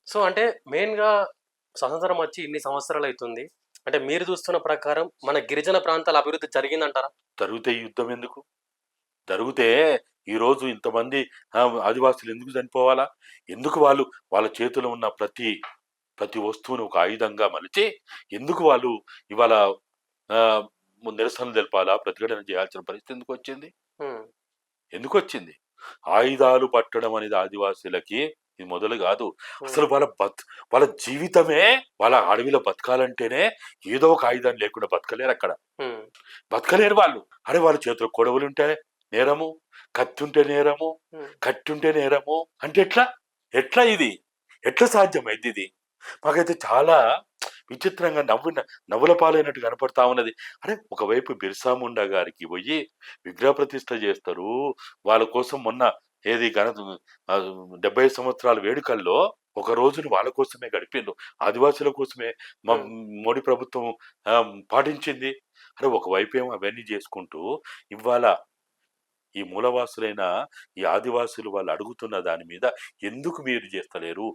So, అంటే మెయిన్‌గా స్వతంత్రం వచ్చి ఇన్ని సంవత్సరాలయితుంది. అంటే మీరు చూస్తున్న ప్రకారం మన గిరిజన ప్రాంతాల అభివృద్ధి జరిగిందంటారా? జరిగితే యుద్ధం ఎందుకు? జరిగితే ఈరోజు ఇంతమంది ఆదివాసులు ఎందుకు చనిపోవాలా? ఎందుకు వాళ్ళు వాళ్ళ చేతిలో ఉన్న ప్రతి వస్తువును ఒక ఆయుధంగా మలిచి ఎందుకు వాళ్ళు ఇవాళ ఆహ్, నిరసనలు తెలపాలా? ప్రతిఘటన చేయాల్సిన పరిస్థితి ఎందుకొచ్చింది? హ్మ్. ఎందుకొచ్చింది? ఆయుధాలు పట్టడం అనేది ఆదివాసీలకి ఇది మొదలు గాదు. హ్మ్. అసలు వాళ్ళ జీవితమే వాళ్ళ అడవిలో బతకాలంటేనే ఏదో ఒక ఆయుధం లేకుండా బతకలేరక్కడ. హ్మ్. బతకలేరు వాళ్ళు. అరే! వాళ్ళ చేతిలో కొడవలుంటే నేరము, కత్తుంటే నేరము, హ్మ్. కట్టుంటే నేరము అంటే ఎట్లా? ఎట్లా ఇది? ఎట్లా సాధ్యమైద్దిది? మాకైతే చాలా విచిత్రంగా నవ్వుల పాలైనట్టు కనపడతా ఉన్నది. అరే! ఒకవైపు బిర్సా ముండా గారికి బొయ్యి విగ్రహ ప్రతిష్ఠ జేస్తరు. వాళ్ళ కోసం మొన్న ఏది 70 సంవత్సరాల వేడుకల్లో ఒక రోజుని వాళ్ళ కోసమే గడిపిండ్రు. ఆదివాసుల కోసమే హ్మ్. మోడీ ప్రభుత్వం పాటించింది. అరే! ఒకవైపేమో అవన్నీ జేసుకుంటూ ఇవాళ ఈ మూలవాసులైన ఈ ఆదివాసులు వాళ్ళు అడుగుతున్న దాని మీద ఎందుకు మీరు చేస్తలేరు?